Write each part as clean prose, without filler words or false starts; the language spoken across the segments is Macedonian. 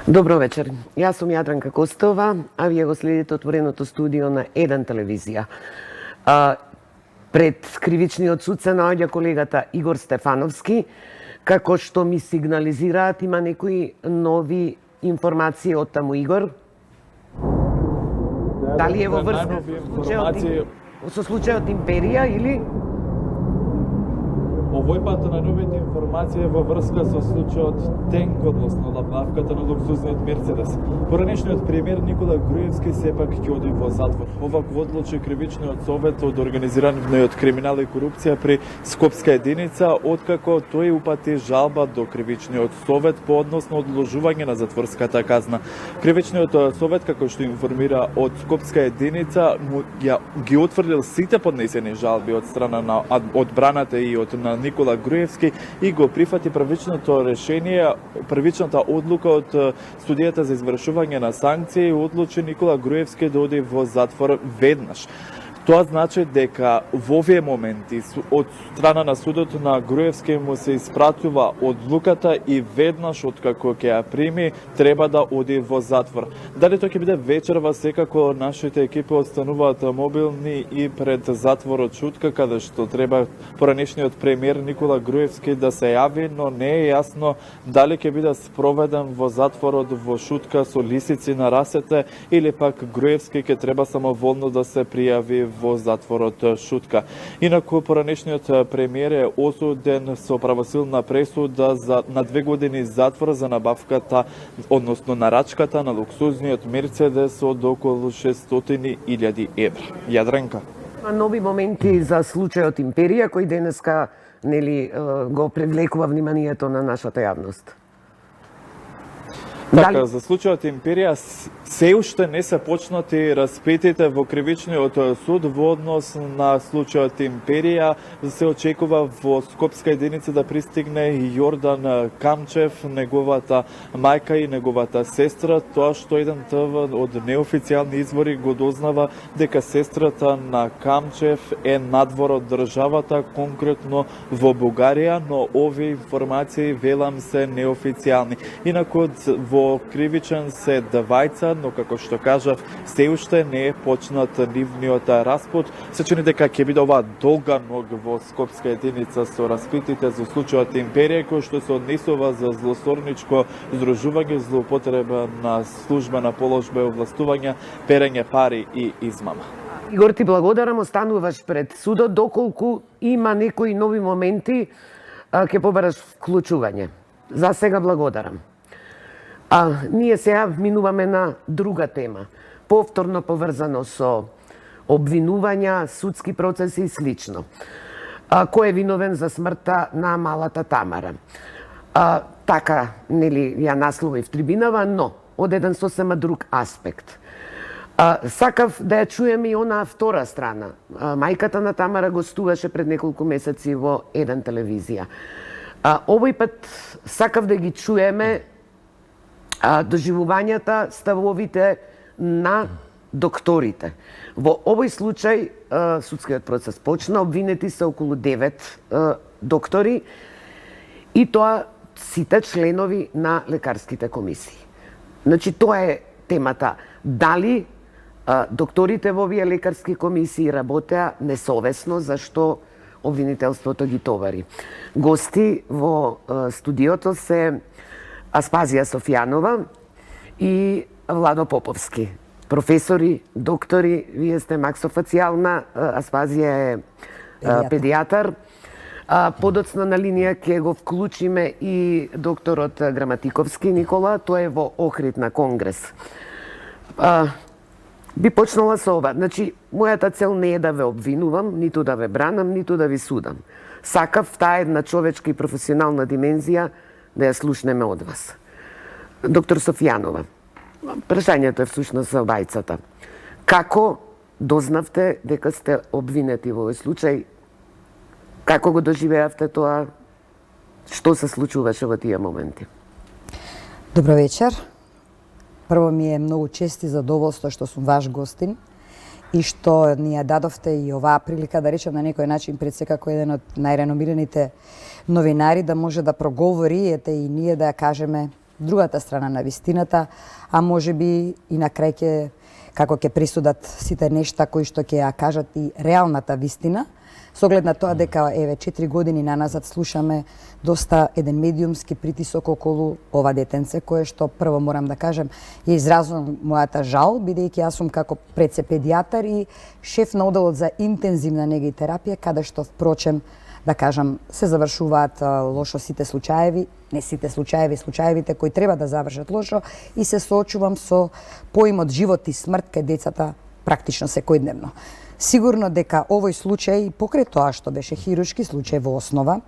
Добро вечер. Јас сум Јадранка Костова, а вие го следите отвореното студио на Еден телевизија. Пред кривичниот суд се наоѓа колегата Игор Стефановски, како што ми сигнализираат има некои нови информации од таму. Игор? Дали е во врска со случајот Империја или? Овој пат најновите информации во врска со случајот Тенк, односно набавката на луксузниот Мерцедес. Поранешниот премиер Никола Груевски сепак ќе оди во затвор. Ова го одлучи кривичниот совет од организираниот криминал и корупција при Скопска единица, откако тој упати жалба до кривичниот совет по однос на одложување на затворската казна. Кривичниот совет, како што информира од Скопска единица, ги утврдил сите поднесени жалби од страна на одбраната и од на Никола Груевски и го прифати првичното решение, првичната одлука од студијата за извршување на санкции и одлучи Никола Груевски да оди во затвор веднаш. Тоа значи дека во овие моменти од страна на судот на Груевски му се испратува одлуката и веднаш откако ќе ја прими треба да оди во затвор. Дали тоа ќе биде вечерва, секако нашите екипи остануваат мобилни и пред затворот Шутка, каде што треба поранешниот премиер Никола Груевски да се јави, но не е јасно дали ќе биде спроведен во затворот во Шутка со лисици на расете или пак Груевски ќе треба самоволно да се пријави во затворот Шутка. Инаку поранешниот премиер е осуден со правосилна пресуда на 2 години затвор за набавката, односно нарачката на луксузниот Мерцедес од околу 600.000 евра. Јадранка. Нови моменти за случајот Империја, кој денеска го привлекува вниманието на нашата јавност. Така, за случајот Империја се уште не се почнати распитите во кривичниот суд во однос на случајот Империја. Се очекува во Скопска единица да пристигне Јордан Камчев, неговата мајка и неговата сестра. Тоа што Еден ТВ од неофицијални извори го дознава дека сестрата на Камчев е надвор од државата, конкретно во Бугарија, но овие информации велам се неофицијални. Инаку во кривичен се двајца, но како што кажав, се уште не е почнат нивниот распот. Се чини дека ќе биде оваа долга ног во Скопска единица со распитите за случајот Империја, кој што се однесува за злосторничко здружување, злоупотреба на службена положба и овластување, перење пари и измама. Игор, ти благодарам, остануваш пред судот, доколку има некои нови моменти, ќе побараш вклучување. За сега благодарам. Ние сега минуваме на друга тема, повторно поврзано со обвинувања, судски процеси и слично. Кој е виновен за смртта на малата Тамара? Така, ја насловив трибинава, но од еден сосема друг аспект. Сакав да ја чуем и онаа втора страна. Мајката на Тамара гостуваше пред неколку месеци во Еден телевизија. Овој пат сакав да ги чуеме доживувањата, ставовите на докторите. Во овој случај судскиот процес почна, обвинети се околу 9 доктори и тоа сите членови на лекарските комисии. Значи тоа е темата. Дали докторите во овие лекарски комисии работеа несовесно, зашто обвинителството ги товари. Гости во студиото се Аспазија Софијанова и Владо Поповски. Професори, доктори, вие сте максофацијална, Аспазија е педијатар. Подоцна на линија ќе го вклучиме и докторот Граматиковски Никола, тој е во Охрид на Конгрес. Би почнала со ова. Значи, мојата цел не е да ве обвинувам, ниту да ве бранам, ниту да ви судам. Сакав таа една човечка и професионална димензија да ја слушнеме од вас. Доктор Софијанова, прашањето е всушност за обајцата. Како дознавте дека сте обвинети во овој случај? Како го доживеавте тоа? Што се случуваше во тие моменти? Добро вечер. Прво ми е многу чест и задоволство што сум ваш гостин и што ни ја дадовте и оваа прилика, да речем на некој начин, пред секако еден од најреномираните новинари, да може да проговори, ете и ние да ја кажеме другата страна на вистината, а може би и на крај како ќе присудат сите нешта кои што ќе ја кажат и реалната вистина, со оглед на тоа дека 4 години наназад слушаме доста еден медиумски притисок околу ова детенце, кое што прво морам да кажем ја изразувам мојата жал, бидејќи јас сум како педијатар и шеф на оделот за интензивна нега и терапија, каде што впрочем да кажам се завршуваат лошо сите случаеви, не сите случаеви, случаевите кои треба да завршат лошо, и се соочувам со поимот живот и смрт кај децата практично секојдневно. Сигурно дека овој случај, покрај тоа што беше хируршки случај во основа,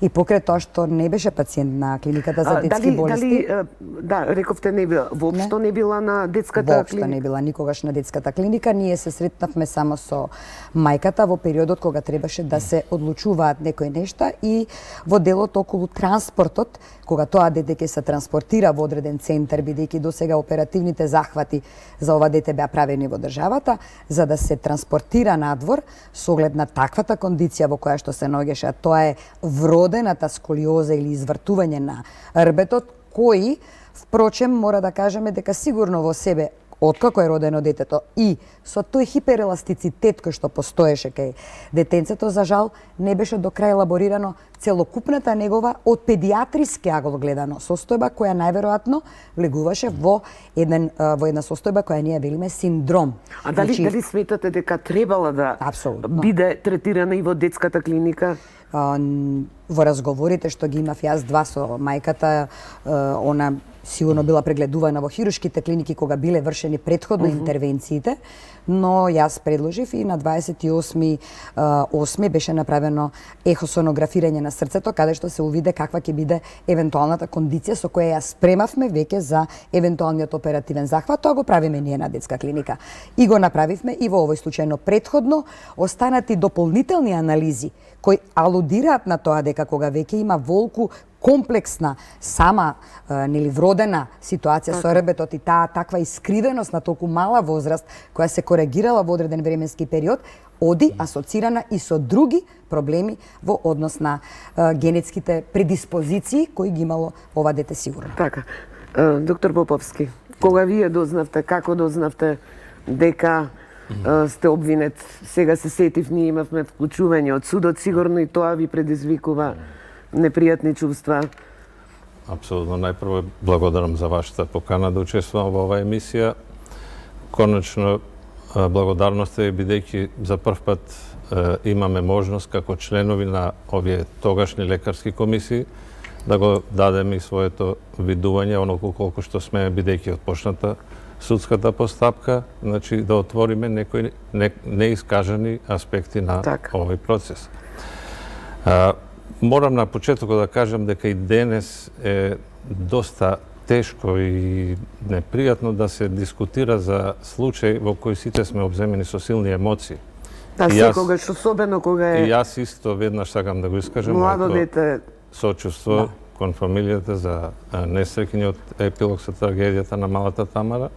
и покрај тоа што не беше пациент на клиниката за детски болести. Да, рековте не била, воопшто не била на детската клиника. Воопшто не била никогаш на детската клиника. Ние се сретнавме само со мајката во периодот кога требаше да се одлучуваат некои нешта и во делот околу транспортот, кога тоа дете ќе се транспортира во одреден центар, бидејќи досега оперативните захвати за ова дете беа правени во државата, за да се транспортира надвор со оглед на таквата кондиција во која што се наоѓаше, а тоа е вродената сколиоза или извртување на рбетот, кои, впрочем, мора да кажеме дека сигурно во себе, откако е родено детето и со тој хипереластицитет кој што постоеше кај детенцето, за жал, не беше до крај елаборирано целокупната негова од педијатриски агол гледано состојба, која најверојатно влегуваше во една состојба која ние велиме синдром. А дали сметате дека требала да биде третирана и во детската клиника? Во разговорите што ги имав јас два со мајката, она сигурно била прегледувана во хируршките клиники кога биле вршени претходно интервенциите, но јас предложив и на 28.8. беше направено ехосонографирање на срцето, каде што се увиде каква ќе биде евентуалната кондиција со која ја спремавме веќе за евентуалниот оперативен захват. Тоа го правиме ние на детска клиника. И го направивме и во овој случај, но претходно останати дополнителни анализи кои алудираат на тоа дека кога веќе има волку комплексна, сама вродена ситуација со рбетот и таа таква искривеност на толку мала возраст, која се коригирала во одреден временски период, оди асоцирана и со други проблеми во однос на генетските предиспозиции кои ги имало ова дете сигурно. Така. Доктор Поповски, кога вие дознавте, како дознавте дека сте обвинет? Сега се сетив, ние имавме вклучување од судот, сигурно и тоа ви предизвикува непријатни чувства. Апсолутно. Најпрво благодарам за вашата покана да учествувам во оваа емисија. Конечно, благодарноста е бидејќи за прв пат имаме можност како членови на овие тогашни лекарски комисии да го дадеме и своето видување, оноку колку што сме, бидејќи отпочната судската постапка, значи да отвориме некои неискажани аспекти на овој процес. Морам на почетокот да кажам дека и денес е доста тешко и непријатно да се дискутира за случај во кој сите сме обземени со силни емоции. Да, секогаш, особено кога е... И јас исто веднаш сакам да го искажам младо дете сочувство кон фамилијата за несреќниот епилог со трагедијата на малата Тамара.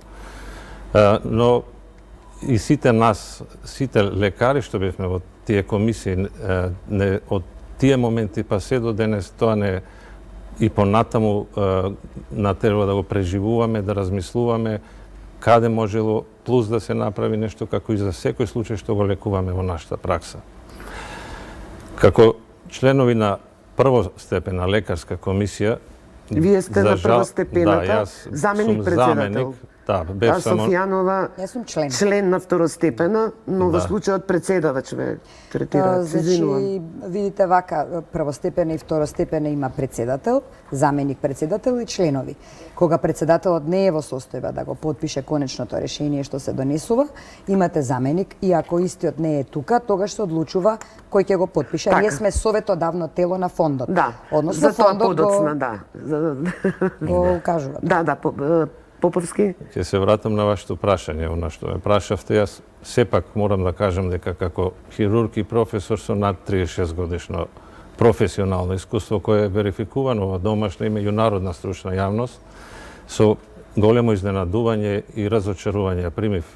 Но и сите нас, сите лекари што бевме во тие комисии, од тие моменти па се до денес тоа не и понатаму натерува да го преживуваме, да размислуваме каде можело плюс да се направи нешто, како и за секој случај што го лекуваме во нашата пракса. Како членови на првостепена лекарска комисија, вие сте на првостепената, заменик председател. Да, бев само... Софијанова, јас сум член на второстепена, но во случајот председавач ве третираат. Значи, видите вака, првостепена и второстепена има председател, заменик председател и членови. Кога председателот не е во состојба да го потпише конечното решение што се донесува, имате заменик и ако истиот не е тука, тогаш се одлучува кој ќе го потпише. Ние сме советодавно тело на фондот. Да, односно фондот го кажува. Да, Поповски? Ќе се вратам на вашето прашање, она што ме прашавте. Јас сепак морам да кажам дека како хирург и професор со над 36 годишно професионално искуство кое е верификувано во домашна и меѓународна стручна јавност, со големо изненадување и разочарување примив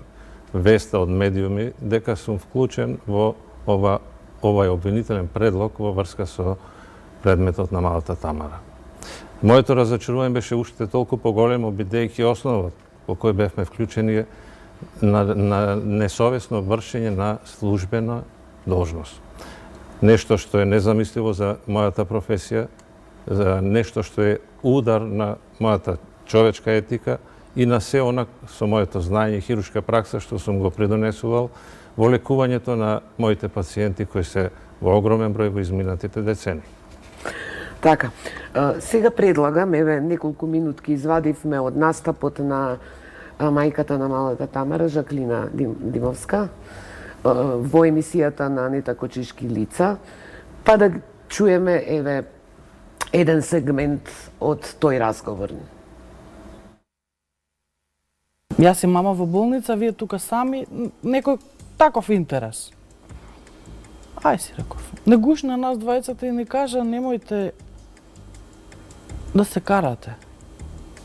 веста од медиуми дека сум вклучен во овој обвинителен предлог во врска со предметот на малата Тамара. Моето разочарување беше уште толку поголемо, бидејќи основот по кој бевме вклучени е на несовесно вршење на службена должност. Нешто што е незамисливо за мојата професија, за нешто што е удар на мојата човечка етика и на се она со моето знаење и хируршка пракса што сум го придонесувал во лекувањето на моите пациенти кои се во огромен број во изминатите децени. Така, сега предлагам, еве, неколку минутки извадивме од настапот на мајката на малата Тамара, Жаклина Димовска, во емисијата на Анета Кочишки лица, па да чуеме, еве, еден сегмент од тој разговор. Јас и мама во болница, вие тука сами, некој таков интерес. Ај си реков. Не гушна нас двајцата и ни кажа, немојте да се карате.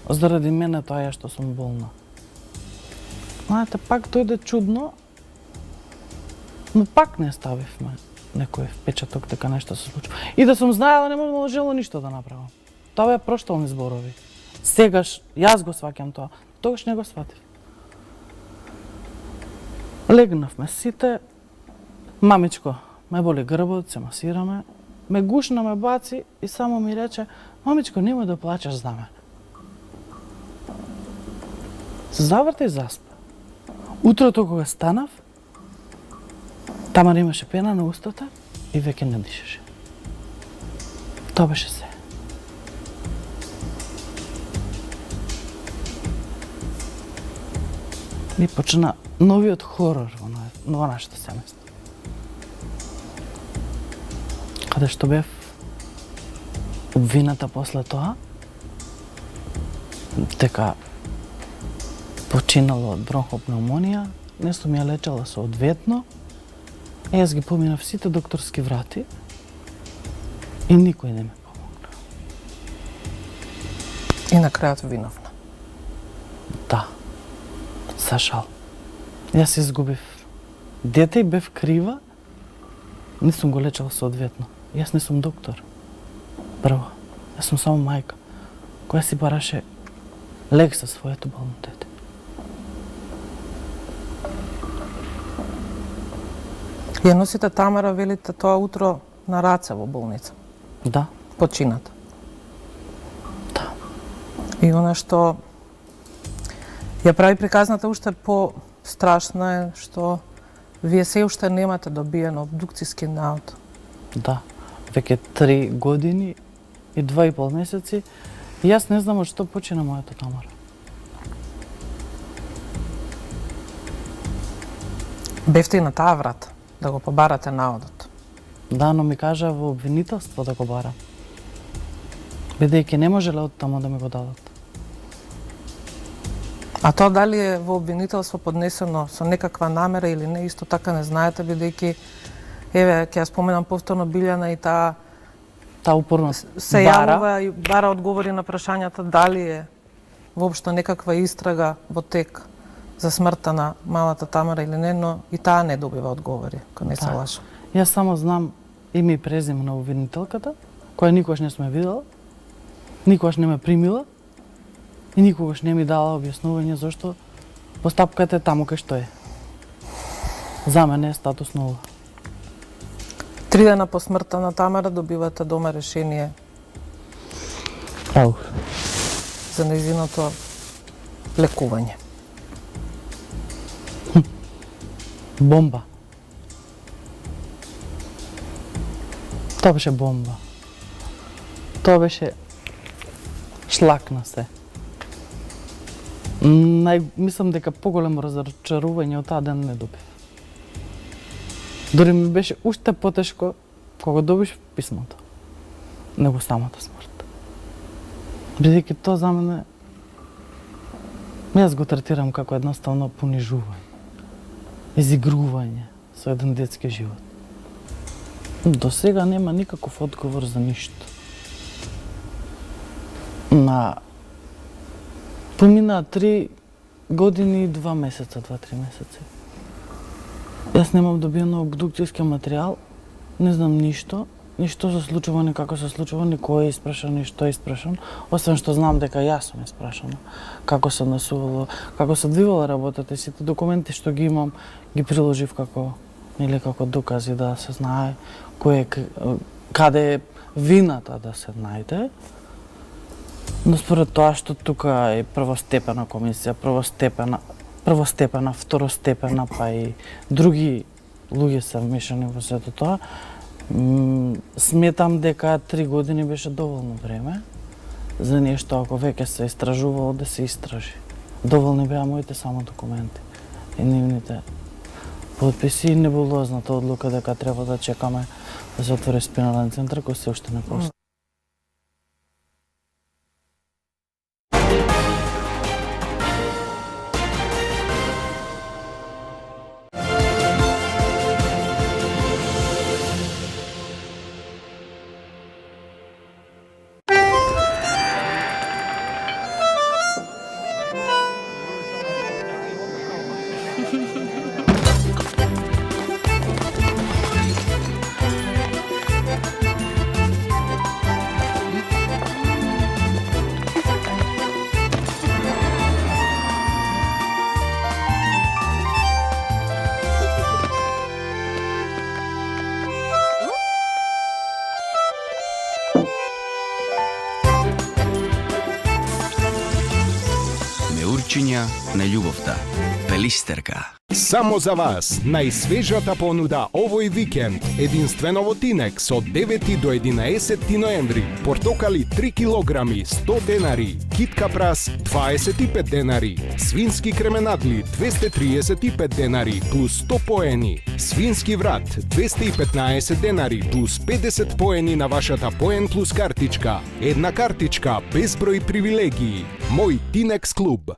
Заради мене тоа е што сум болна. Знаете, пак дојде чудно, но пак не ставивме некој впечаток дека нешто се случува. И да сум знаела, не можело ништо да направам. Тоа беа проштални зборови. Сегаш, јас го сваќам тоа. Тогаш не го сватив. Легнавме сите, мамичко, ме боли грбот, се масираме, ме гушна, ме баци и само ми рече, мамичко, немој да плачеш за мене. Се заврта и заспа. Утрото кога станав, Тамара имаше пена на устата и веќе не дишеше. Тоа беше се. И почна новиот хорор во нашето семејство. Каде што бев обвината после тоа, дека починало од бронхопнеумонија, не сум ја лечела соодветно, јас ги поминав сите докторски врати и никој не ме помогна. И на крајот виновна. Да, за жал. Јас изгубив дете и бев крива, не сум го лечела соодветно. Јас не сум доктор. Прво, јас сум само мајка, која си бараше лек за своето болно дете. Ја носите Тамара, велите, тоа утро на раце во болница. Да, Почината. да. И она што ја прави приказната уште по-страшна е што вие се уште немате добиен обдукцијски наод. Да, веќе 3 години и 2,5 месеци, и јас не знам од што почина мојата Тамара. Бевте и на таа врата да го побарате наодот. Да, но ми кажа во обвинителство да го барам. Бидејќи не можеле од таму да ми го дадат. А тоа дали е во обвинителство поднесено со некаква намера или не, исто така не знаете, бидејќи, еве, ќе ја споменам повторно Билјана и таа Та упорно се јавува и бара одговори на прашањата дали е воопшто некаква истрага во тек за смртта на малата Тамара или не, но и таа не добива одговори, ако не се Да. лажам. Јас само знам име и презиме на обвинителката, која никогаш не сме видела, никогаш не ме примила и никогаш не ми дала објаснување зашто постапката е таму кај што е. За мене е статус нула. 3 дена по смртта на Тамара добивате дома решение Ау. за нејзиното лекување. Бомба. Тоа беше бомба. Тоа беше шлак на се. Мислам дека поголемо разочарување од таа ден не добив. Дори ми беше уште потешко кога добиш писмото. Него самата смрт. Бидејќи тоа за мене, јас го третирам како едноставно понижување, изигрување со еден детски живот. До сега нема никаков одговор за ништо. Помина 3 години и 2 месеца, 2-3 месеци. Јас немам добиено обдукцијски материјал, не знам ништо ни што се случува, ни како се случува, ни кој е испрашан, ни што е испрашан, освен што знам дека јас сум испрашана. Како се однесувало, како се одвивала работата, сите документи што ги имам, ги приложив како докази да се знае кој е, каде е вината да се најде. Но според тоа што тука е првостепена комисија, првостепена, второстепена, па и други луѓе се вмешани во сето тоа, сметам дека 3 години беше доволно време за нешто ако веќе се истражувало да се истражи. Доволни беа моите само документи и нивните подписи и небулозната одлука дека треба да чекаме да се отвори спинален центар кој се уште не постои. Меурчиња на љубовта. Пелистерка. Само за вас, најсвежата понуда овој викенд, единствено во Тинекс од 9 до 11 ноември. Портокали 3 килограми, 100 денари, китка прас 25 денари, свински кременадли 235 денари плюс 100 поени, свински врат 215 денари плюс 50 поени на вашата поен плюс картичка. Една картичка без број привилегии. Мој Тинекс клуб.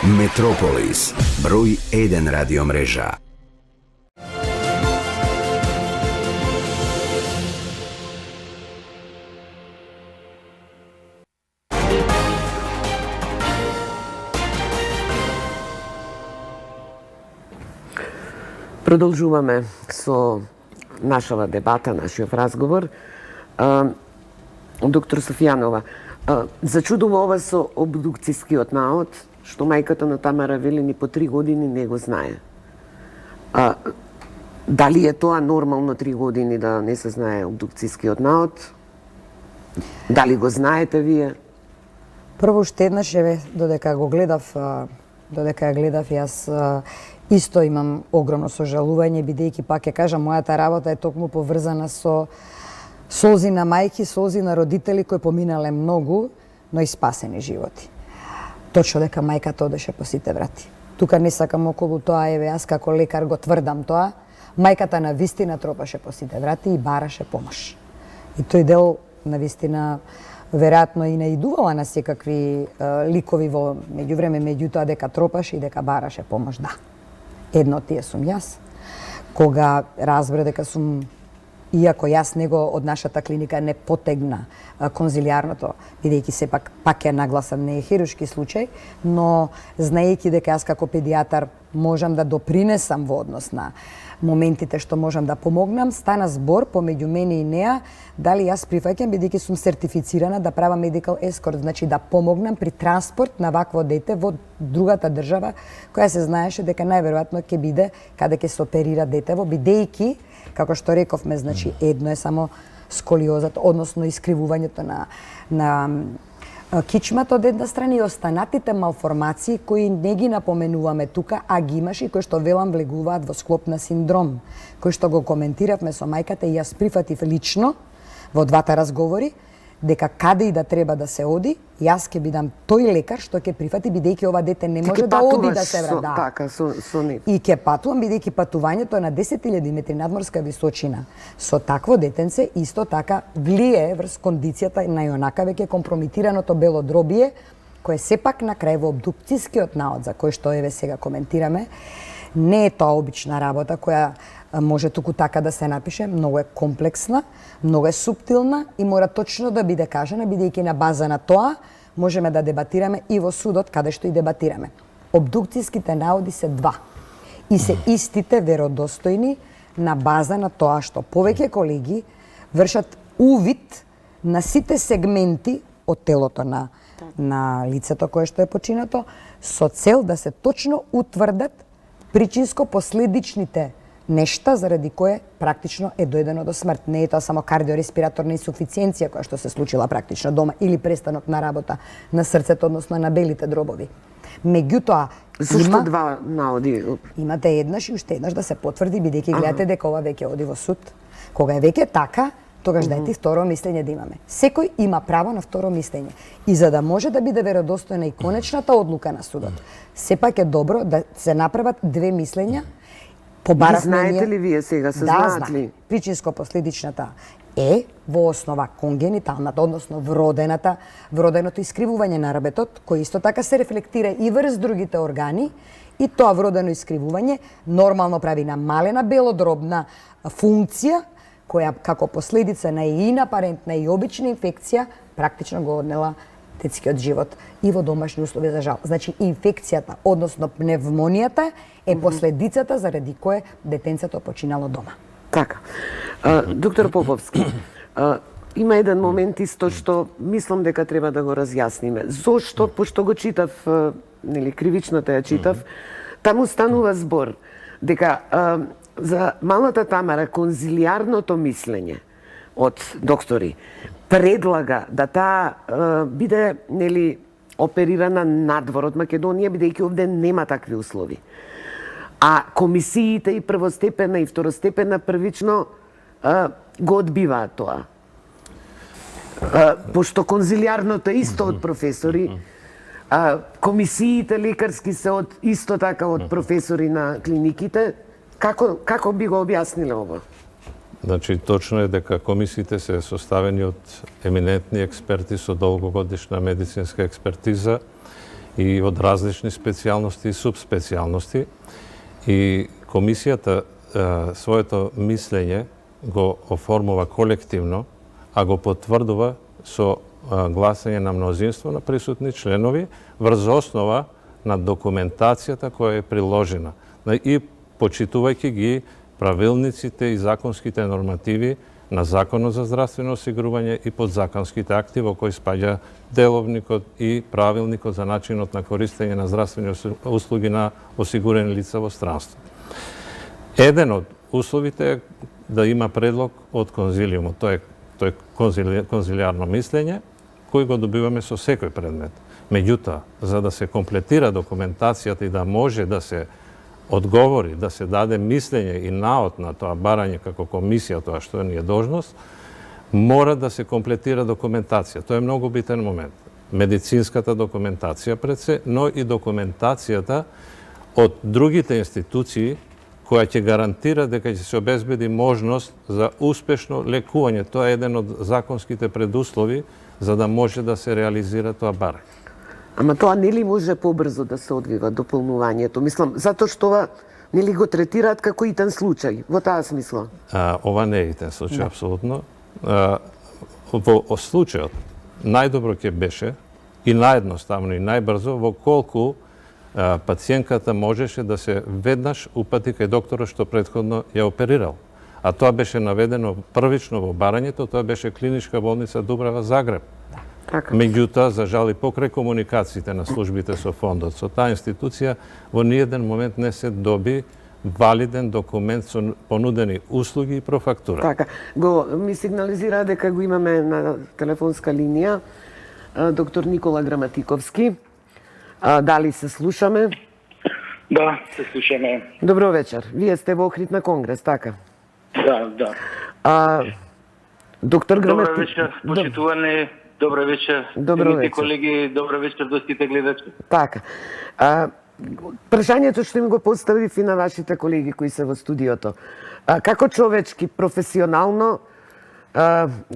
Метрополис, број 1 радиомрежа. Продолжуваме со нашава дебата, нашиот разговор. Доктор Софијанова, зачудува ова со обдукцијскиот наод, што мајката на Тамара вели ни по 3 години не го знае. Дали е тоа нормално 3 години да не се знае обдукцијскиот наод? Дали го знаете вие? Прво уште еднаш додека ја гледав јас исто имам огромно сожалување, бидејќи пак ќе кажам, мојата работа е токму поврзана со солзи на мајки, солзи на родители кои поминале многу, но и спасени животи. Точно дека мајката одеше по сите врати. Тука не сакам околу тоа, еве јас како лекар го тврдам тоа. Мајката на вистина тропаше по сите врати и бараше помош. И тој дел на вистина веројатно и наидувала на секакви ликови во меѓувреме, меѓутоа дека тропаше и дека бараше помош, да. Едно тие сум јас. Кога разбра дека сум, иако јас него од нашата клиника не потегна конзилијарното, бидејќи сепак пак е нагласен, не е хируршки случај, но знаејќи дека јас како педијатар можам да допринесам во однос на моментите што можам да помогнам, стана збор помеѓу мене и неа дали јас прифаќам, бидејќи сум сертифицирана да правам medical escort, значи да помогнам при транспорт на вакво дете во другата држава, која се знаеше дека најверојатно ќе биде каде ќе се оперира детево, бидејќи, како што рековме, значи едно е само сколиозата, односно искривувањето на кичмата од една страна и останатите малформации кои не ги напоменуваме тука, а ги имаш и кои што велам влегуваат во склоп на синдром, кои што го коментиравме со мајката и јас прифатив лично во двата разговори, дека каде и да треба да се оди, јас ќе бидам тој лекар што ќе прифати, бидејќи ова дете не може да оди да се врати. Така, со нив. И ќе патувам, бидејќи патувањето е на 10.000 метри надморска височина. Со такво детенце исто така влие врз кондицијата на јонака веќе компромитираното белодробие, кое сепак на крај во обдукцијскиот наод, за кој што еве сега коментираме, не е тоа обична работа која може туку така да се напише, многу е комплексна, многу е суптилна и мора точно да биде кажана, бидејќи на база на тоа можеме да дебатираме и во судот, каде што и дебатираме. Обдукцијските наоди се два и се истите веродостојни на база на тоа што повеќе колеги вршат увид на сите сегменти од телото на лицето кое што е починато, со цел да се точно утврдат причинско-последичните нешта заради кое практично е дојдено до смрт. Не е тоа само кардиореспираторна инсуфициенција која што се случила практично дома или престанок на работа на срцето, односно на белите дробови. Меѓутоа, Зошто два наоди? имате еднаш и уште еднаш да се потврди, бидејќи гледате дека ова веќе оди во суд. Кога е веќе така, тогаш дайте второ мислење да имаме. Секој има право на второ мислење. И за да може да биде веродостојна и конечната одлука на судот, сепак е добро да се направат две мислења. Ги знаете ли вие сега? Се знаат ли? Причинско-последичната е во основа конгениталната, односно вроденото искривување на рабетот, кој исто така се рефлектира и врз другите органи, и тоа вродено искривување нормално прави намалена белодробна функција, која како последица на и инапарентна и обична инфекција практично го однела детскиот живот и во домашни услови за жал. Значи инфекцијата, односно пневмонијата е последицата заради кое детенцето починало дома. Така. Доктор Поповски, има еден момент исто што мислам дека треба да го разјасниме. Зошто, пошто го читав, нели, кривичната ја читав, таму станува збор дека за малата Тамара конзилиарното мислење од доктори предлага да таа биде, нели, оперирана надвор од Македонија, бидејќи овде нема такви услови. А комисиите и првостепена и второстепена првично го одбиваат тоа. Пошто конзилиарното е исто од професори, комисиите лекарски се од исто така од професори на клиниките, како би го објасниле ова? Значи, точно е дека комисиите се составени од еминентни експерти со долгогодишна медицинска експертиза и од различни специјалности и субспецијалности. И комисијата своето мислење го оформува колективно, а го потврдува со гласање на мнозинство на присутни членови врз основа на документацијата која е приложена и почитувајќи ги правилниците и законските нормативи на Законот за здравствено осигурување и подзаконските акти во кои спаѓа деловникот и правилникот за начинот на користење на здравствени услуги на осигурени лица во странство. Еден од условите е да има предлог од конзилиумот. Тоа е конзилиарно мислење, кој го добиваме со секој предмет. Меѓутоа, за да се комплетира документацијата и да може да се одговори, да се даде мислење и наод на тоа барање како комисија, тоа што ни е должност, мора да се комплетира документација. Тоа е многу битен момент. Медицинската документација пред се, но и документацијата од другите институции која ќе гарантира дека ќе се обезбеди можност за успешно лекување. Тоа е еден од законските предуслови за да може да се реализира тоа барање. Ама тоа нели може побрзо да се одвива дополнувањето? Мислам, затоа што ова нели го третираат како итен случај, во таа смисла? Ова не е итен случај, апсолутно. Во случајот, најдобро ќе беше и наједноставно и најбрзо во колку пациентката можеше да се веднаш упати кај докторот што претходно ја оперирал. А тоа беше наведено првично во барањето, тоа беше клиничка болница Дубрава Загреб. Така. Меѓутоа, за жал и покрај комуникациите на службите со фондот, со таа институција, во ниеден момент не се доби валиден документ со понудени услуги и профактура. Така, ми сигнализира дека го имаме на телефонска линија доктор Никола Граматиковски. Дали се слушаме? Да, се слушаме. Добро вечер. Вие сте во Охрид на Конгрес, така? Да. Доктор Граматиковски. Добро вечер, почитувани. Добро вечер, вечер. колеги, добро вечер до сите гледачи. Така. Прашањето што им го поставив и на вашите колеги кои се во студиото. Како човечки, професионално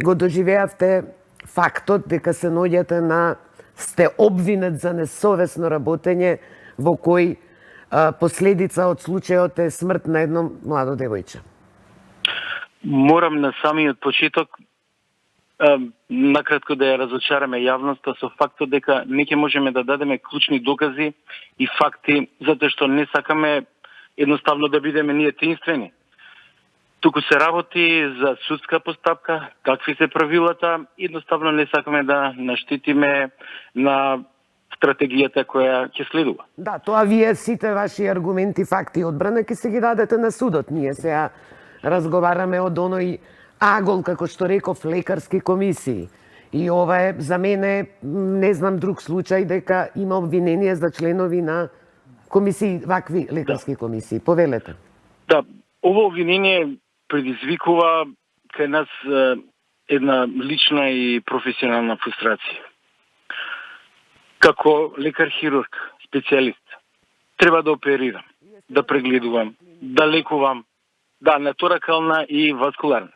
го доживеавте фактот дека се наоѓате сте обвинет за несовесно работење во кој последица од случајот е смрт на едно младо девојче? Морам на самиот почеток накратко да ја разочараме јавноста со фактот дека не ќе можеме да дадеме клучни докази и факти, затоа што не сакаме едноставно да бидеме ние таинствени. туку се работи за судска постапка, какви се правилата, едноставно не сакаме да наштитиме на стратегијата која ќе следува. Да, тоа вие сите ваши аргументи, факти и одбрана ќе се ги дадете на судот. Ние сега разговараме од оној агол, како што реков, лекарски комисии. И ова е за мене, не знам друг случај дека има обвинение за членови на комисии, вакви лекарски комисии. Повелете. Да, ово обвинение предизвикува кај нас една лична и професионална фрустрација. Како лекар-хирург, специјалист, треба да оперирам, да прегледувам, да лекувам, да, наторакална и васкуларна.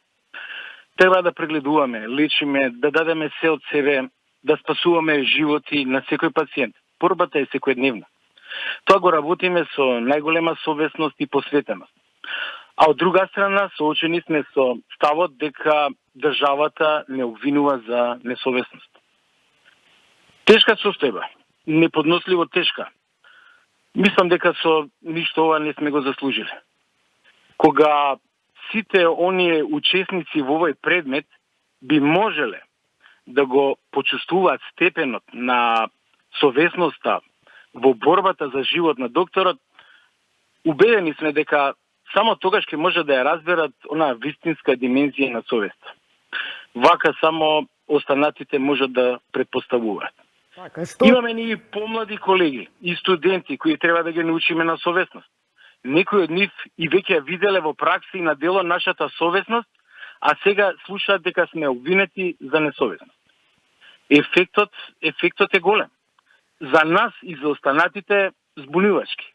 Треба да прегледуваме, лечиме, да дадеме се од себе, да спасуваме животи на секој пациент. Борбата е секојдневна. Тоа го работиме со најголема совесност и посветеност. А од друга страна, соочени сме со ставот дека државата не обвинува за несовесност. Тешка состојба, неподносливо тешка. Мислам дека со ништо ова не сме го заслужили. Кога сите оние учесници во овој предмет би можеле да го почувствуваат степенот на совесноста во борбата за живот на докторот, убедени сме дека само тогаш ќе може да ја разберат онаа вистинска димензија на совест. Вака само останатите можат да предпоставуваат. Имаме и помлади колеги и студенти кои треба да ги научиме на совесност. Некои од нив и веќе ја виделе во пракса и на дело нашата совесност, а сега слушаат дека сме обвинети за несовесност. Ефектот е голем. За нас и за останатите збунувачки.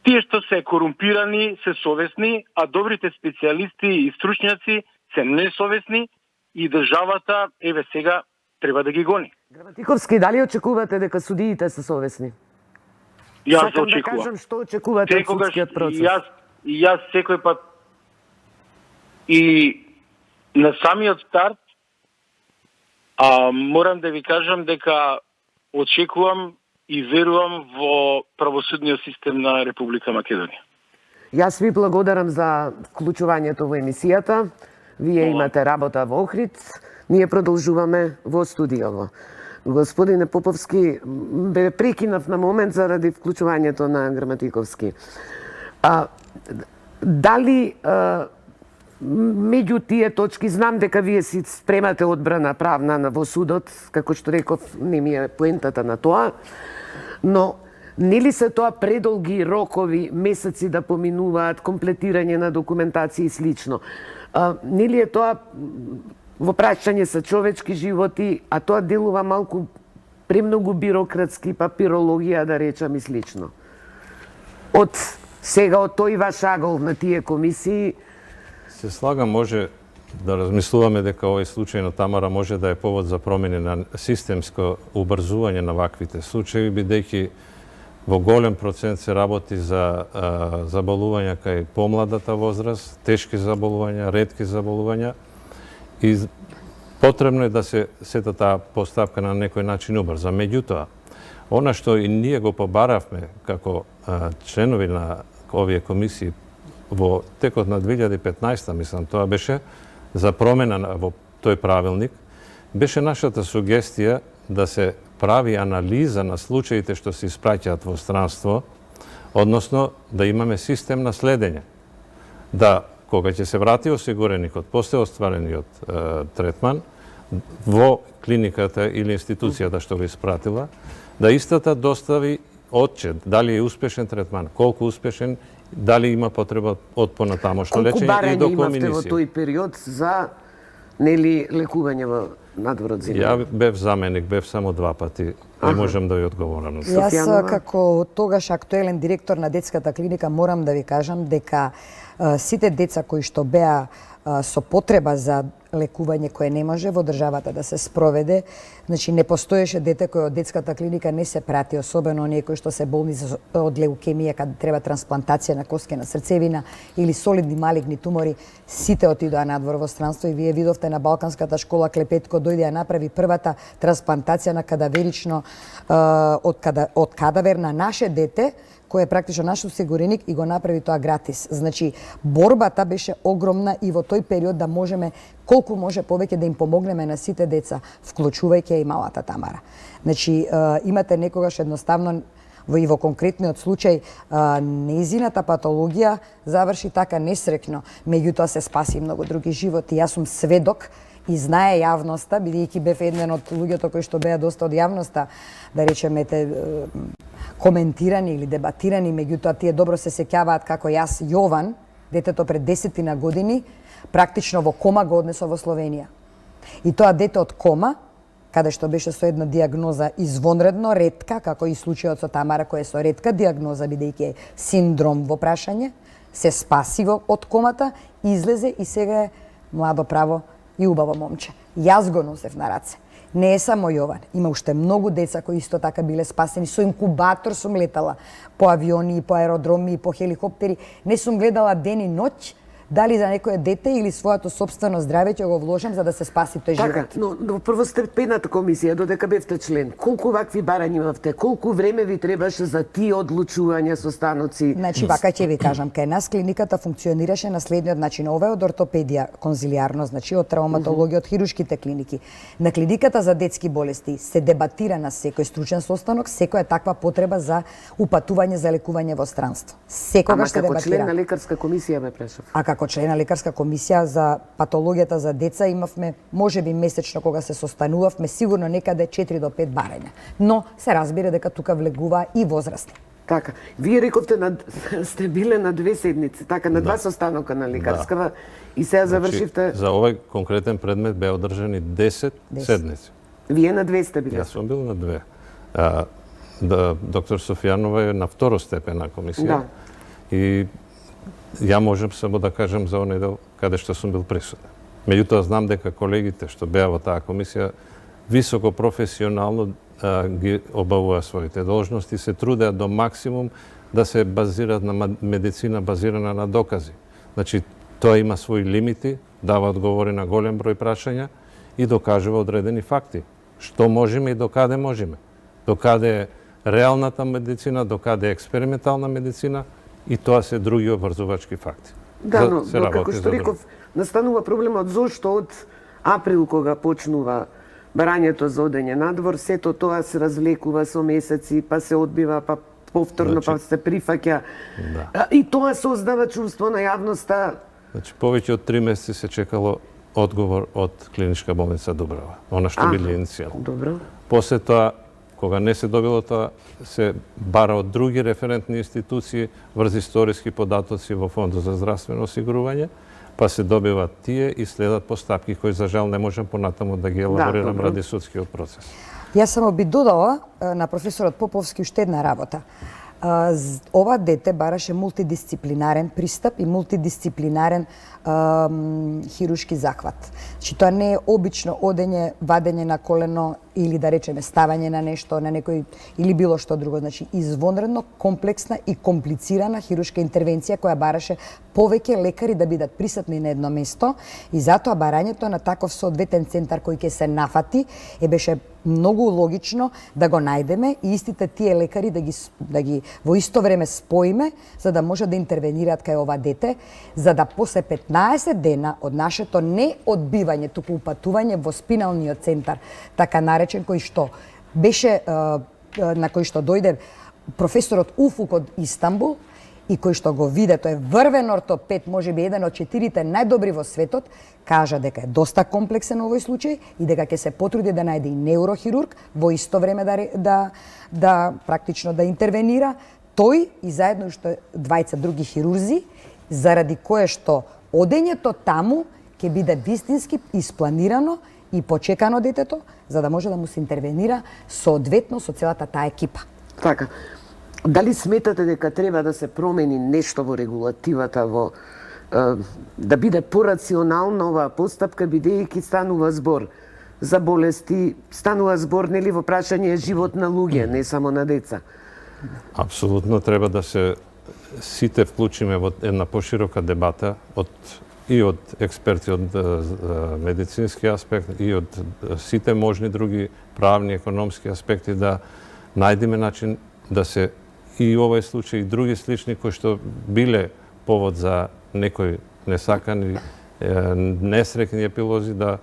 Тие што се корумпирани се совесни, а добрите специјалисти и стручњаци се несовесни и државата, еве сега, треба да ги гони. Граматиковски, дали очекувате дека судиите се совесни? Јас Сакам да очекувам. кажам што очекувате од судскиот процес. Јас секој пат и на самиот старт морам да ви кажам дека очекувам и верувам во правосудниот систем на Република Македонија. Јас ви благодарам за вклучувањето во емисијата. Вие имате работа во Охрид, ние продолжуваме во студиово. Господине Поповски, бе прекинав на момент заради вклучувањето на Граматиковски. Дали меѓу тие точки, знам дека вие си спремате одбрана правна во судот, како што реков, не ми е поентата на тоа, но нели се тоа предолги рокови, месеци да поминуваат, комплетирање на документација и слично? Нели е тоа во праќање со човечки животи, а тоа делува малку премногу бирократски, папирологија да речам и слично? Од сега, од тој ваш агол на тие комисии, се слагам, може да размислуваме дека овој случај на Тамара може да е повод за промени на системско убрзување на ваквите случаи, бидејќи во голем процент се работи за заболувања кај помладата возраст, тешки заболувања, ретки заболувања и потребно е да се сета таа постапка на некој начин убрза. Меѓутоа, она што и ние го побаравме како членови на овие комисии во текот на 2015, мислам, тоа беше за промена во тој правилник, беше нашата сугестија да се прави анализа на случаите што се испраќаат во странство, односно да имаме систем на следење. Да, кога ќе се врати осигуреникот после остварениот третман во клиниката или институцијата што го испратила, да истата достави отчет, дали е успешен третман, колку успешен, дали има потреба од понатамошно лечење и до колку барања имавте во комисија. тој период за лекување во надвор од земја? Ја бев заменик, бев само 2 пати. Не можам да ви одговорам на тоа. Јас како тогаш актуелен директор на детската клиника морам да ви кажам дека сите деца кои што беа со потреба за лекување кое не може во државата да се спроведе, значи не постоеше дете кој од детската клиника не се прати, особено оние кои што се болни од леукемија, каде треба трансплантација на коскена срцевина или солидни малигни тумори, сите отидоа надвор во странство и вие видовте на Балканската школа Клепетко дојде ја направи првата трансплантација на кадаверично од кадавер на наше дете кој е практично наш осигуреник и го направи тоа гратис. Значи, борбата беше огромна и во тој период да можеме колку може повеќе да им помогнеме на сите деца, вклучувајќи и малата Тамара. Значи, имате некогаш едноставно и во конкретниот случај нејзината патологија заврши така несреќно, меѓутоа се спаси многу други животи. Јас сум сведок и знае јавноста, бидејќи бев еден од луѓето кои што беа доста од јавноста, да речеме, коментирани или дебатирани, меѓутоа тие добро се сеќаваат како јас, Јован, детето пред 10 години, практично во кома го однесо во Словенија. И тоа дете од кома, каде што беше со една диагноза извонредно ретка, како и случајот со Тамара, која е со ретка диагноза, бидејќи е синдром во прашање, се спаси од комата, излезе и сега е младо право и убаво момче. Јас го носев на раце. Не е само Јован, има уште многу деца кои исто така биле спасени. Со инкубатор сум летала по авиони, по аеродроми, по хеликоптери. Не сум гледала ден и ноќ дали за некое дете или своето собствено здраве ќе го вложам за да се спаси тој живот. Така, но во првостепената комисија, додека бевте член, колку вакви барања имавте? Колку време ви требаше за тие одлучувања со станоци? Значи, вака ќе ви кажам, кај нас клиниката функционираше на следниот начин. Ова е од ортопедија, конзилиарно, значи од травматологија, од хируршките клиники. На клиниката за детски болести се дебатира на секој стручен состанок, секоја таква потреба за упатување за лекување во странство. Секогаш се дебатира. Ама како член на лекарска комисија ме прашав. А како член на лекарска комисија за патологијата за деца имавме, можеби месечно кога се состанувавме, сигурно некаде 4 до 5 барања. Но се разбира дека тука влегува и возрастни. Така, вие рековте сте биле на 2 седмици, така на 2 состанока на лекарскава и сега завршивте. Значи, за овој конкретен предмет беа одржани 10 седмици. Вие на 2 сте биле? Јас сум бил на 2. Доктор Софијанова е на второстепена комисија. Да. И ја можам само да кажам за оној дел каде што сум бил присутен. Меѓутоа знам дека колегите што беа во таа комисија високо професионално ги обавува своите должности, се трудеа до максимум да се базираат на медицина базирана на докази. Значи, тоа има своји лимити, дава одговори на голем број прашања и докажува одредени факти. Што можеме и докаде можеме. Докаде е реалната медицина, докаде е експериментална медицина, и тоа се други обврзувачки факти. Да, но како што реков, настанува проблемот зошто од април кога почнува барањето за одење надвор, сето тоа се развлекува со месеци, па се одбива, па повторно, па се прифаќа. Да. И тоа создава чувство на јавноста. Значи, повеќе од 3 месеци се чекало одговор од клиничка болница Дубрава, она што биле иницијално. Добро. После тоа, кога не се добило тоа, се бара од други референтни институции врз историски податоци во Фондот за здравствено осигурување, па се добиваат тие и следат постапки кои за жал не можам понатаму да ги елаборирам ради судскиот процес. Јас само би додала на професорот Поповски уште една работа. Ова дете бараше мултидисциплинарен пристап и мултидисциплинарен хируршки захват. Значи, тоа не е обично одење, вадење на колено или да речеме ставање на нешто, на некој или било што друго. Значи, извонредно комплексна и комплицирана хируршка интервенција која бараше повеќе лекари да бидат присутни на едно место и затоа барањето на таков соодветен центар кој ќе се нафати беше многу логично да го најдеме и истите тие лекари да ги во исто време споиме за да може да интервенираат кај ова дете, за да после 15 дена од нашето не одбивање, туку упатување во спиналниот центар, така наречен, кој што беше на кој што дојде професорот Уфук од Истанбул и кој што го виде, тој е врвен ортопед, можеби еден од 4 најдобри во светот, кажа дека е доста комплексен овој случај и дека ќе се потруди да најде и неурохирург во исто време да практично да интервенира тој и заедно уште 20 други хирурзи, заради кое што одењето таму ќе биде вистински испланирано и почекано детето, за да може да му се интервенира соодветно со целата таа екипа. Така. Дали сметате дека треба да се промени нешто во регулативата, да биде порационална оваа постапка, бидејќи станува збор за болести, станува збор нели во прашање живот на луѓе, не само на деца? Апсолутно треба да се сите вклучиме во една поширока дебата и од експерти од медицински аспект и од сите можни други правни, економски аспекти, да најдеме начин да се и овој случај и други слични кои што биле повод за некои несакани, несреќни епилози, да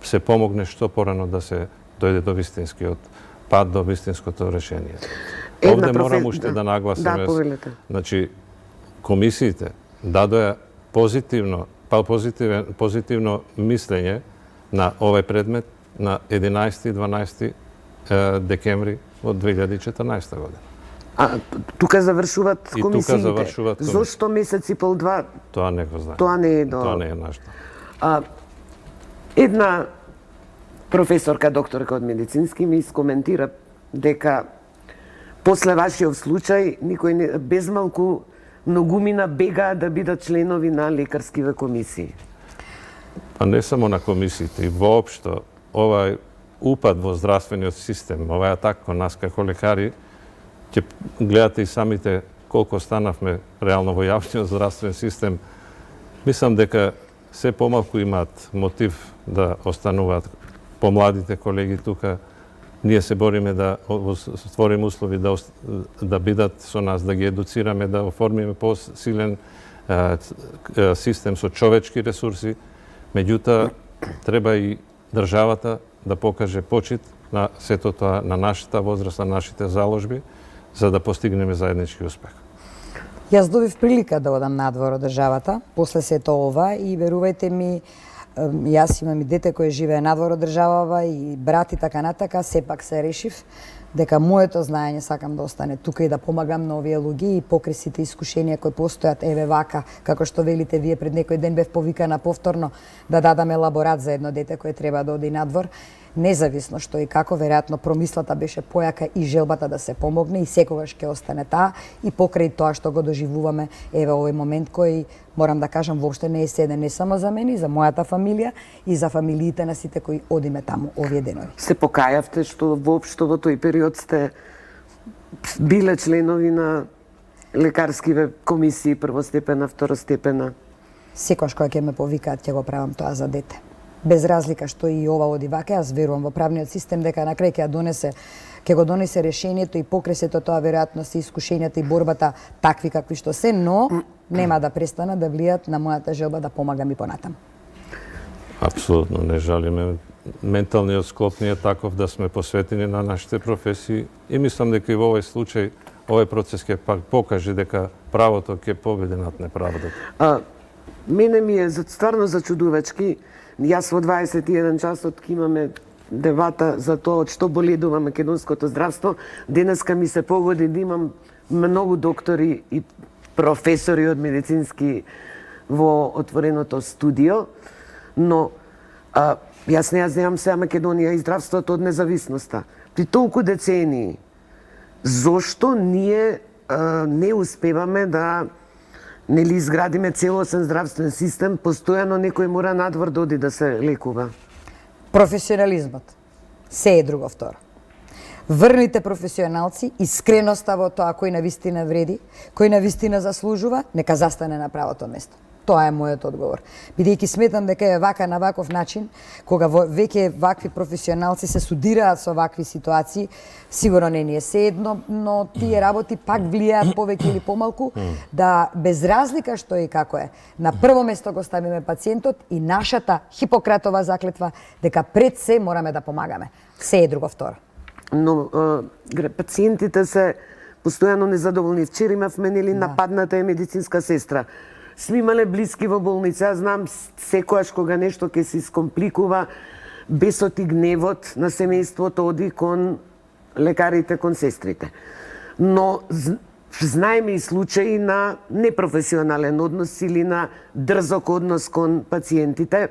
се помогне што порано да се дојде до вистинскиот пат, до вистинското решение. Овде морам уште да нагласиме, значи, комисиите дадоја позитивно мислење на овој предмет на 11 и 12 декември од 2014 година. А тука завршуваат комисиите. И тука завршуваат комисиите. Зошто месец и пол, два? Тоа не го знам. Тоа не е нашто. Една професорка, докторка од медицински ми искоментира дека после вашиот случај никој не, безмалку многумина бегаа да бидат членови на лекарскиве комисии. Па не само на комисиите, и воопшто овај упад во здравствениот систем, овај атак кон нас како лекари, ќе гледате и самите колку станавме реално во јавниот здравствен систем. Мислам дека се помалку имаат мотив да остануваат помладите колеги тука. Ние се бориме да створиме услови да бидат со нас, да ги едуцираме, да оформиме посилен систем со човечки ресурси. Меѓутоа, треба и државата да покаже почит на сето тоа, на нашата возраст, на нашите заложби, за да постигнеме заеднички успех. Јас добив прилика да одам надвор од државата, после сето ова, и верувајте ми, јас имам и дете кој живее надвор од државава и брат и така натака, сепак се решив дека моето знаење сакам да остане тука и да помагам на овие луѓе и покрај сите искушенија кои постојат, еве вака, како што велите вие, пред некој ден бев повикана повторно да дадаме лаборат за едно дете кое треба да оди надвор. Независно што и како, веројатно промислата беше појака и желбата да се помогне и секогаш ќе остане таа, и покрај тоа што го доживуваме, еве овој момент кој, морам да кажам, воопшто не е седен не само за мене, и за мојата фамилија, и за фамилиите на сите кои одиме таму овие денови. Се покајавте што воопшто во тој период сте биле членови на лекарскиве комисии, првостепена, второстепена? Секогаш кога ќе ме повикаат, ќе го правам тоа за дете. Без разлика што и ова оди вака, јас верувам во правниот систем дека на крај ќе го донесе решението, и покрај сето тоа веројатно се искушенијата и борбата такви какви што се, но нема да престанат да влијат на мојата желба да помагам и понатаму. Апсолутно не жалиме. Менталниот склоп ни е таков да сме посветени на нашите професии и мислам дека и во овој случај овој процес ќе пак покаже дека правото ќе победи над неправдата. Мене ми е стварно зачудувачки. Јас во 21 часот ќе имаме дебата за тоа од што боледува македонското здравство. Денеска ми се погоди да имам многу доктори и професори од медицински во отвореното студио, но јас не знам сега Македонија и здравството од независноста. При толку децении, зошто ние не успеваме да изградиме целосен здравствен систем, постојано некој мора надвор да оди да се лекува? Професионализмот се е друго второ. Врните професионалци, искреноста во тоа кој навистина вреди, кој навистина заслужува, нека застане на правото место. Тоа е мојот одговор. Бидејќи сметам дека е вака на ваков начин, кога веќе вакви професионалци се судираат со вакви ситуации, сигурно не ни е се едно, но тие работи пак влијаат повеќе или помалку, да без разлика што и како е, на прво место го ставиме пациентот и нашата Хипократова заклетва дека пред се мораме да помагаме. Се е друго второ. Но пациентите се постојано незадоволни. Вчера имавме нападната е медицинска сестра. Сме имале блиски во болница, знам секојаш кога нешто ќе се искомпликува, бесот и гневот на семејството оди кон лекарите, кон сестрите. Но знаеме и случаи на непрофесионален однос или на дрзок однос кон пациентите.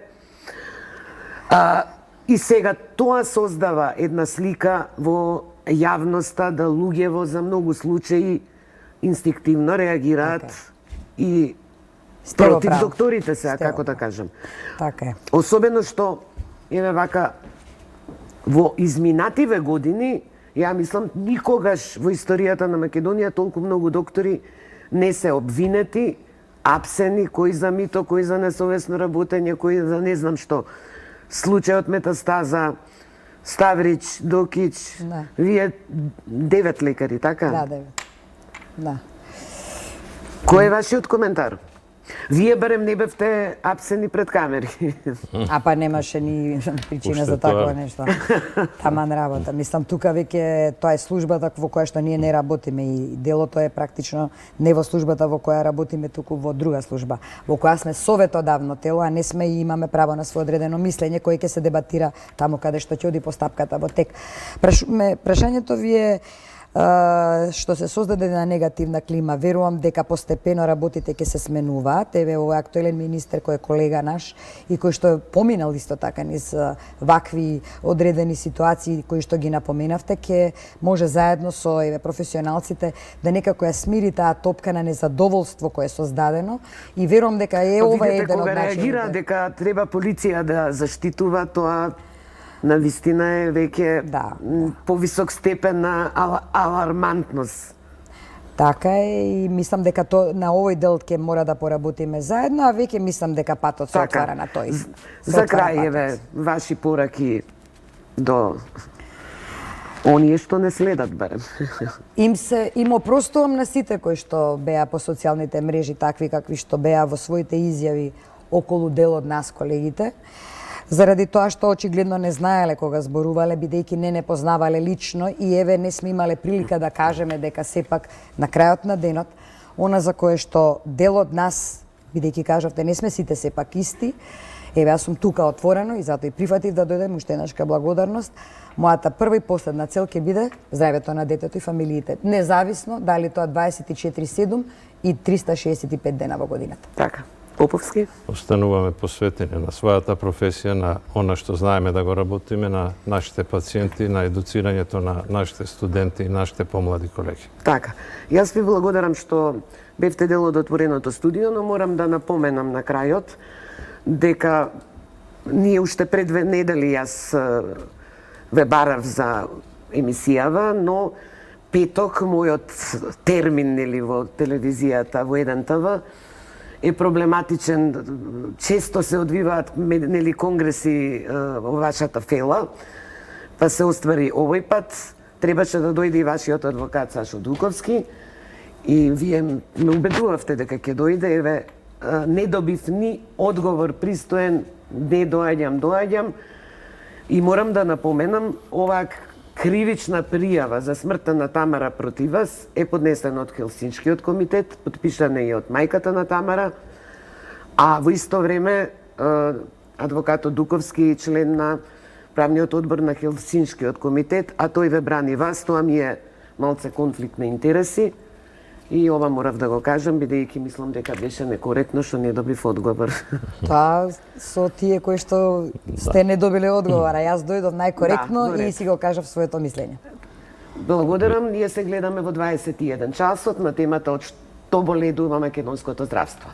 И сега тоа создава една слика во јавноста да луѓево за многу случаи инстинктивно реагираат и против докторите сега, како да кажам. Така е. Особено што, еве вака, во изминативе години, ја мислам, никогаш во историјата на Македонија толку многу доктори не се обвинети, апсени, кои за мито, кои за несовесно работење, кои за не знам што. Случајот Метастаза, Ставрич, Докич, вие 9 лекари, така? Да, 9. Да. Кој е вашиот коментар? Вие барем не бевте апсени пред камери. А па немаше ни причина Уште за такова тоа. нешто. Таман работа. Мислам, тука веќе тоа е службата во која што ние не работиме и делото е практично не во службата во која работиме, туку во друга служба, во која сме советодавно тело, а не сме и имаме право на своје одредено мислење кој ќе се дебатира таму каде што ќе оди постапката во тек. Прашањето ви е што се создаде на негативна клима. Верувам дека постепено работите ќе се сменуваат. Еве овој актуелен министер кој е колега наш и кој што е поминал исто така низ вакви одредени ситуации кои што ги напоменавте, ќе може заедно со професионалците да некако ја смири таа топка на незадоволство кое е создадено и верувам дека е ова Видете, еден од кога реагира начините. дека треба полиција да заштитува, тоа на вистина е веќе Да. повисок степен на алармантност. Така е и мислам дека на овој дел ќе мора да поработиме заедно, а веќе мислам дека патот се отвара на тој. Се За отвара крај, еве, патот. ваши пораки до оние што не следат барем. Им опростувам на сите кои што беа по социјалните мрежи, такви какви што беа во своите изјави околу дел од нас колегите, заради тоа што очигледно не знаеле кога зборувале, бидејќи не познавале лично и еве не сме имале прилика да кажеме дека сепак на крајот на денот, она за кое што дел од нас, бидејќи кажавте не сме сите сепак исти, еве јас сум тука отворено и затоа и прифатив да дојдем, уште еднашка благодарност. Мојата прва и последна цел ќе биде здравјето на детето и фамилиите, независно дали тоа 24/7 и 365 дена во годината. Така. Поповски? Остануваме посветени на својата професија, на она што знаеме да го работиме, на нашите пациенти, на едуцирањето на нашите студенти и нашите помлади колеги. Така. Јас ви благодарам што бевте дел од отвореното студио, но морам да напоменам на крајот дека ние уште пред 2 недели јас ве барав за емисијава, но петок мојот термин нели во телевизијата во 1 е проблематичен. Често се одвиваат нели конгреси во вашата фела, па се оствари овој пат. Требаше да дојде и вашиот адвокат Сашо Дуковски и вие ме убедувавте дека ќе дојде. Еве, не добив ни одговор пристоен, не доаѓам. И морам да напоменам, оваа кривична пријава за смртта на Тамара против вас е поднесена од Хелсиншкиот комитет, подпишана и од мајката на Тамара, а во исто време адвокатот Дуковски, член на правниот одбор на Хелсиншкиот комитет, а тој ве брани вас, тоа ми е малце конфликт на интереси. И ова морав да го кажам, бидејќи мислам дека беше некоректно што не добив одговор. Тоа со тие кои што сте не добиле одговор, а јас дојдов најкоректно Да, и си го кажав своето мислење. Благодарам, ние се гледаме во 21 часот на темата од што боледува македонското здравство.